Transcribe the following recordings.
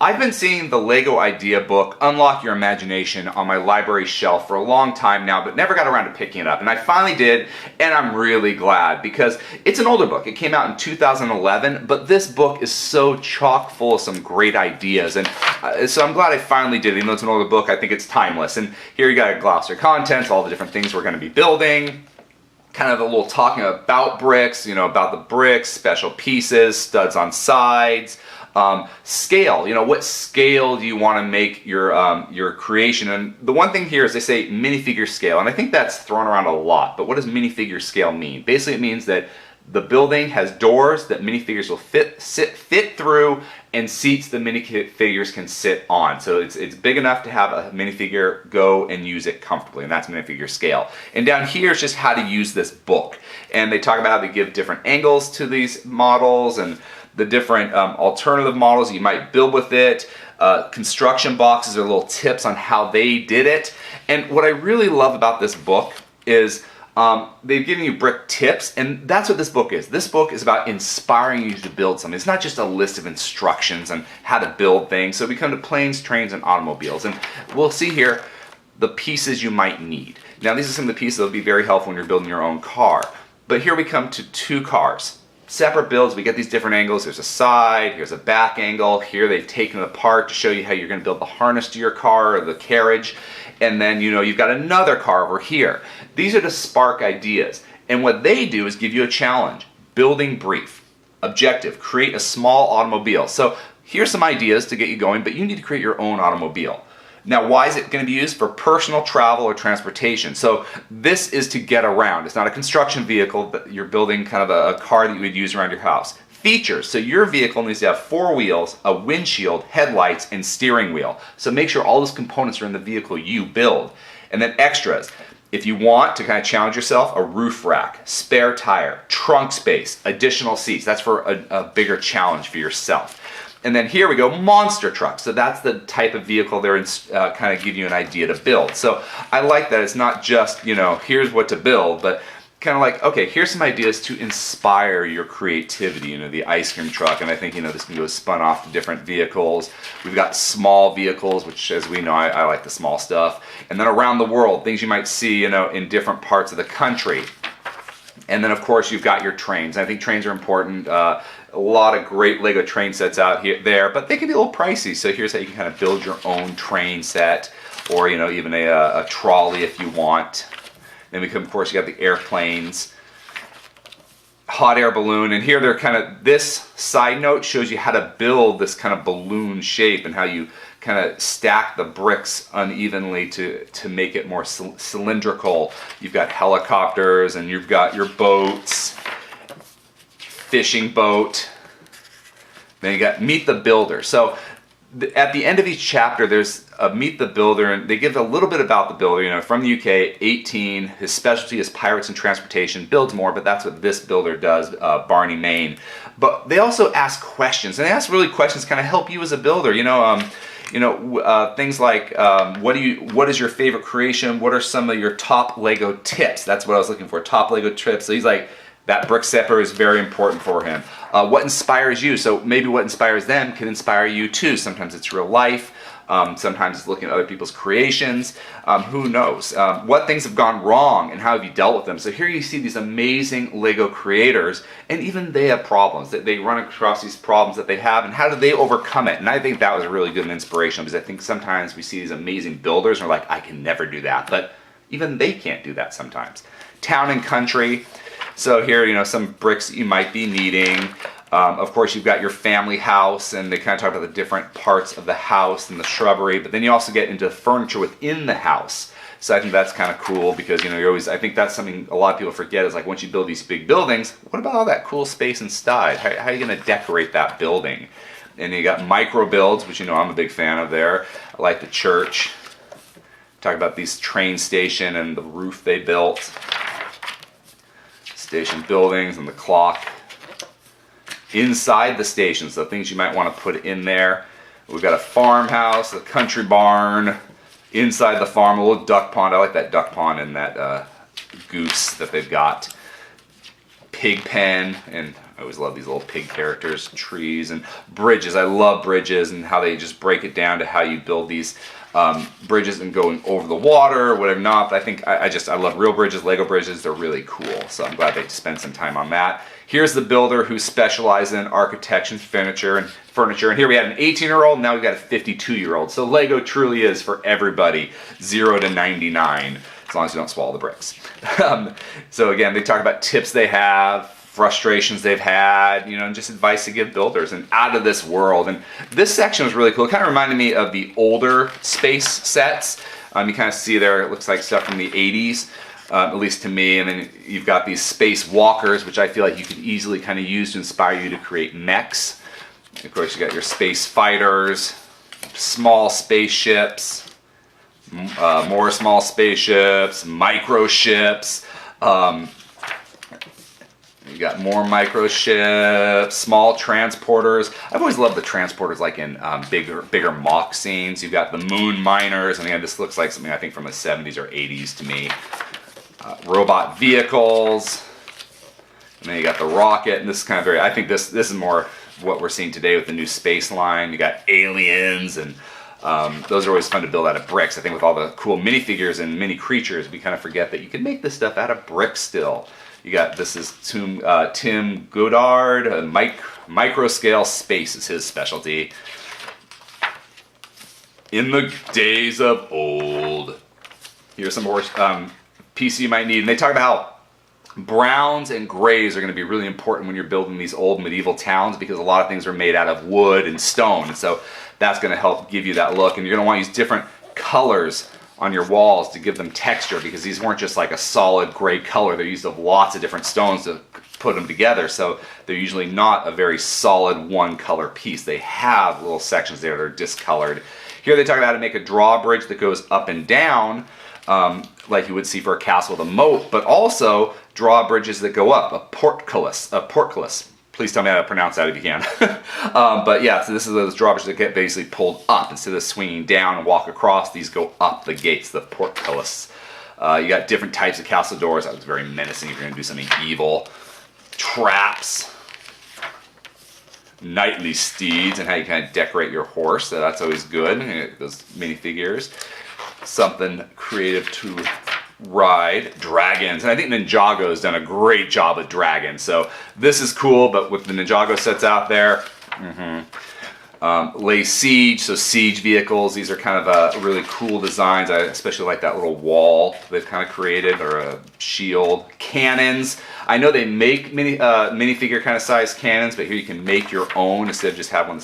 I've been seeing the Lego Idea book, Unlock Your Imagination, on my library shelf for a long time now, but never got around to picking it up. And I finally did, and I'm really glad because it's an older book. It came out in 2011, but this book is so chock full of some great ideas. And so I'm glad I finally did it. Even though it's an older book, I think it's timeless. And here you got a glossary of contents, all the different things we're going to be building. Kind of a little talking about bricks, you know, about the bricks, special pieces, studs on sides. Scale, you know, what scale do you want to make your creation? And the one thing here is they say minifigure scale, and I think that's thrown around a lot, but what does minifigure scale mean? Basically it means that the building has doors that minifigures will fit through, and seats the minifigures can sit on. So it's big enough to have a minifigure go and use it comfortably, and that's minifigure scale. And down here is just how to use this book. And they talk about how they give different angles to these models and the different alternative models you might build with it. Construction boxes are little tips on how they did it. And what I really love about this book is they've given you brick tips, and that's what this book is. This book is about inspiring you to build something. It's not just a list of instructions on how to build things. So we come to planes, trains, and automobiles. And we'll see here the pieces you might need. Now these are some of the pieces that will be very helpful when you're building your own car. But here we come to two cars. Separate builds, we get these different angles. There's a side, here's a back angle. Here they've taken it apart to show you how you're going to build the harness to your car or the carriage. And then, you know, you've got another car over here. These are to spark ideas. And what they do is give you a challenge. Building brief. Objective, create a small automobile. So here's some ideas to get you going, but you need to create your own automobile. Now, why is it going to be used? For personal travel or transportation. So this is to get around. It's not a construction vehicle, but you're building kind of a car that you would use around your house. Features. So your vehicle needs to have 4 wheels, a windshield, headlights, and steering wheel. So make sure all those components are in the vehicle you build. And then extras. If you want to kind of challenge yourself, a roof rack, spare tire, trunk space, additional seats. That's for a bigger challenge for yourself. And then here we go, monster trucks. So that's the type of vehicle they're kind of giving you an idea to build. So I like that it's not just, you know, here's what to build, but kind of like, okay, here's some ideas to inspire your creativity. You know, the ice cream truck, and I think, you know, this can go spun off to different vehicles. We've got small vehicles, which, as we know, I like the small stuff. And then around the world, things you might see, you know, in different parts of the country. And then, of course, you've got your trains. I think trains are important. A lot of great Lego train sets out there, but they can be a little pricey. So here's how you can kind of build your own train set, or, you know, even a trolley if you want. Then we come, of course, you got the airplanes, hot air balloon, and here they're kind of, this side note shows you how to build this kind of balloon shape and how you kind of stack the bricks unevenly to make it more cylindrical. You've got helicopters, and you've got your boats, fishing boat. Then you got Meet the Builder. So at the end of each chapter, there's a Meet the Builder, and they give a little bit about the builder. You know, from the UK, 18. His specialty is pirates and transportation. Builds more, but that's what this builder does, Barney, Maine. But they also ask questions, and they ask really questions kind of help you as a builder. Things like what is your favorite creation? What are some of your top Lego tips? That's what I was looking for, top Lego tips. So he's like, that brick stepper is very important for him. What inspires you? So maybe what inspires them can inspire you too. Sometimes it's real life. Sometimes it's looking at other people's creations. Who knows? What things have gone wrong and how have you dealt with them? So here you see these amazing Lego creators, and even they have problems. They run across these problems that they have, and how do they overcome it? And I think that was really good and inspirational, because I think sometimes we see these amazing builders and we're like, I can never do that. But even they can't do that sometimes. Town and country. So here, you know, some bricks that you might be needing. Of course, you've got your family house, and they kind of talk about the different parts of the house and the shrubbery, but then you also get into furniture within the house. So I think that's kind of cool, because, you know, I think that's something a lot of people forget, is like, once you build these big buildings, what about all that cool space inside? How are you going to decorate that building? And you got micro builds, which, you know, I'm a big fan of there. I like the church. Talk about these train station and the roof they built. Station buildings and the clock. Inside the station, so things you might want to put in there. We've got a farmhouse, a country barn. Inside the farm, a little duck pond. I like that duck pond and that goose that they've got. Pig pen, and I always love these little pig characters, trees, and bridges. I love bridges and how they just break it down to how you build these bridges and going over the water or whatever not. But I think I love real bridges, Lego bridges. They're really cool. So I'm glad they spent some time on that. Here's the builder who specializes in architecture and furniture. And here we had an 18-year-old, now we've got a 52-year-old. So Lego truly is for everybody, 0 to 99, as long as you don't swallow the bricks. So again, they talk about tips they have, frustrations they've had, you know, and just advice to give builders, and out of this world. And this section was really cool. It kind of reminded me of the older space sets. You kind of see there, it looks like stuff from the 80s. At least to me. And then you've got these space walkers, which I feel like you could easily kind of use to inspire you to create mechs. And of course, you got your space fighters, small spaceships, more small spaceships, micro ships. You got more micro ships, small transporters. I've always loved the transporters, like in bigger mock scenes. You've got the moon miners, and again, this looks like something I think from the 70s or 80s to me. Robot vehicles, and then you got the rocket, and this is kind of very, I think this is more what we're seeing today with the new space line. You got aliens, and those are always fun to build out of bricks. I think with all the cool minifigures and mini creatures, we kind of forget that you can make this stuff out of bricks still. You got, this is Tim Goddard, micro scale space is his specialty. In the days of old. Here's some more piece you might need. And they talk about how browns and grays are going to be really important when you're building these old medieval towns, because a lot of things are made out of wood and stone. And so that's going to help give you that look. And you're going to want to use different colors on your walls to give them texture, because these weren't just like a solid gray color. They're used of lots of different stones to put them together. So they're usually not a very solid one color piece. They have little sections there that are discolored. Here they talk about how to make a drawbridge that goes up and down, like you would see for a castle with a moat, but also drawbridges that go up, a portcullis. Please tell me how to pronounce that if you can. But yeah, so this is those drawbridges that get basically pulled up. Instead of swinging down and walk across, these go up the gates, the portcullis. You got different types of castle doors. That looks very menacing if you're going to do something evil. Traps. Knightly steeds, and how you kind of decorate your horse. So that's always good. Those minifigures. Something creative to ride. Dragons, and I think Ninjago's done a great job with dragons. So this is cool, but with the Ninjago sets out there, lay siege, so siege vehicles. These are kind of really cool designs. I especially like that little wall they've kind of created, or a shield. Cannons. I know they make minifigure kind of size cannons, but here you can make your own instead of just have one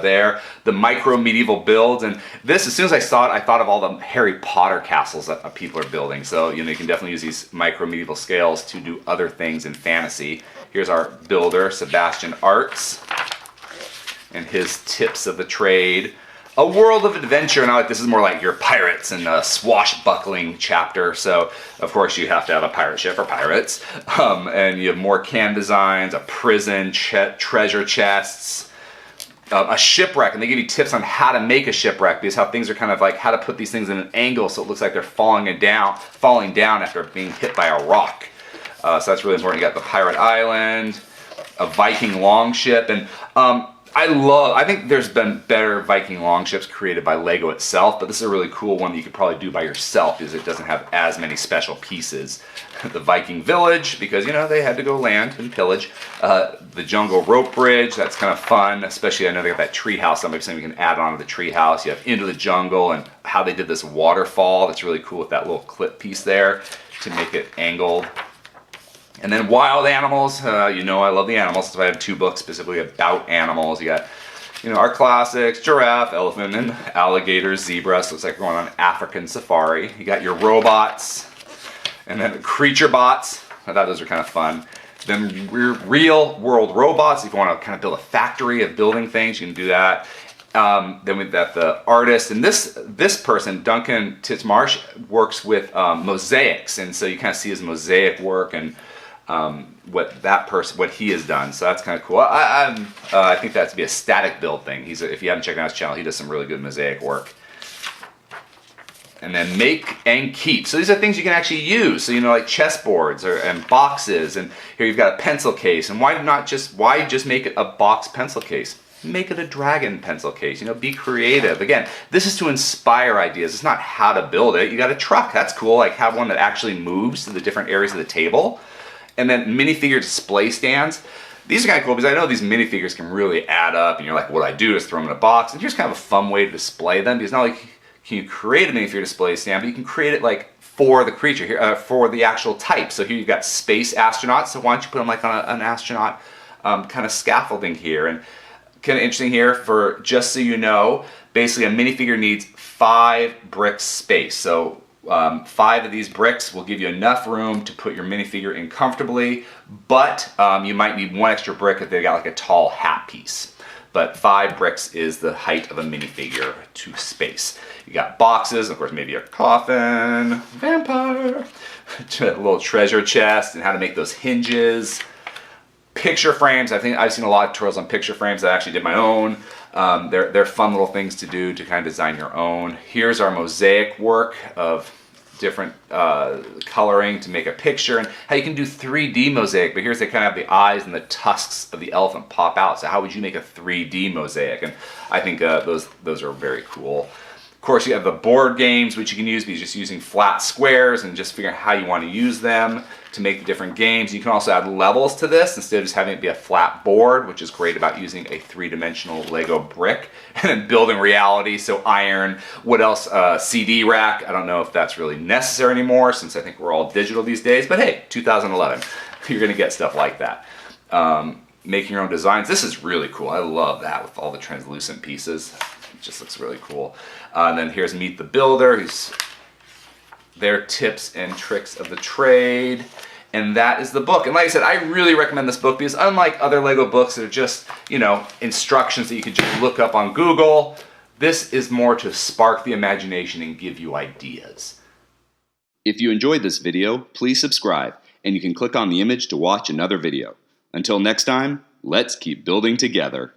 there. The micro medieval builds, and this, as soon as I saw it, I thought of all the Harry Potter castles that people are building. So you know, you can definitely use these micro medieval scales to do other things in fantasy. Here's our builder, Sebastian Arts, and his tips of the trade. A world of adventure. Now, this is more like your pirates and swashbuckling chapter. So, of course, you have to have a pirate ship for pirates. And you have more can designs, a prison, treasure chests, a shipwreck. And they give you tips on how to make a shipwreck, because how things are kind of like how to put these things in an angle so it looks like they're falling down after being hit by a rock. So that's really important. You got the pirate island, a Viking longship, and I think there's been better Viking longships created by Lego itself, but this is a really cool one that you could probably do by yourself, because it doesn't have as many special pieces. The Viking village, because you know they had to go land and pillage. The jungle rope bridge, that's kind of fun, especially I know they got that tree house. Maybe something we can add on to the tree house. You have Into the Jungle, and how they did this waterfall. That's really cool with that little clip piece there to make it angled. And then wild animals, you know I love the animals, so I have 2 books specifically about animals. You got, you know, our classics, giraffe, elephant, and alligator, zebra, so it's like going on an African safari. You got your robots, and then creature bots. I thought those were kind of fun. Then real world robots, if you want to kind of build a factory of building things, you can do that. Then we've got the artist, and this person, Duncan Titchmarsh, works with mosaics, and so you kind of see his mosaic work and what he has done. So that's kind of cool. I think that to be a static build thing. If you haven't checked out his channel, he does some really good mosaic work. And then make and keep. So these are things you can actually use. So, you know, like chessboards and boxes. And here you've got a pencil case. And why just make it a box pencil case? Make it a dragon pencil case. You know, be creative. Again, this is to inspire ideas. It's not how to build it. You got a truck. That's cool. Like have one that actually moves to the different areas of the table. And then minifigure display stands. These are kind of cool because I know these minifigures can really add up. And you're like, what I do is throw them in a box. And here's kind of a fun way to display them. Because not like can you create a minifigure display stand, but you can create it like for the creature here, for the actual type. So here you've got space astronauts. So why don't you put them like on an astronaut kind of scaffolding here? And kind of interesting here for just so you know, basically a minifigure needs 5 bricks space. So 5 of these bricks will give you enough room to put your minifigure in comfortably, but you might need 1 extra brick if they've got like a tall hat piece. But 5 bricks is the height of a minifigure to space. You got boxes, of course, maybe a coffin, vampire, a little treasure chest, and how to make those hinges. Picture frames. I think I've seen a lot of tutorials on picture frames. I actually did my own. They're fun little things to do to kind of design your own. Here's our mosaic work of different coloring to make a picture, and how you can do 3D mosaic, but here's they kind of have the eyes and the tusks of the elephant pop out. So how would you make a 3D mosaic? And I think those are very cool. Of course, you have the board games, which you can use because you're just using flat squares and just figuring out how you want to use them to make the different games. You can also add levels to this instead of just having it be a flat board, which is great about using a 3-dimensional Lego brick. And then building reality, so iron. What else? CD rack. I don't know if that's really necessary anymore since I think we're all digital these days, but hey, 2011, you're going to get stuff like that. Making your own designs. This is really cool. I love that with all the translucent pieces. It just looks really cool. And then here's Meet the Builder, who's their tips and tricks of the trade. And that is the book. And like I said, I really recommend this book because unlike other Lego books that are just, you know, instructions that you can just look up on Google, this is more to spark the imagination and give you ideas. If you enjoyed this video, please subscribe, and you can click on the image to watch another video. Until next time, let's keep building together.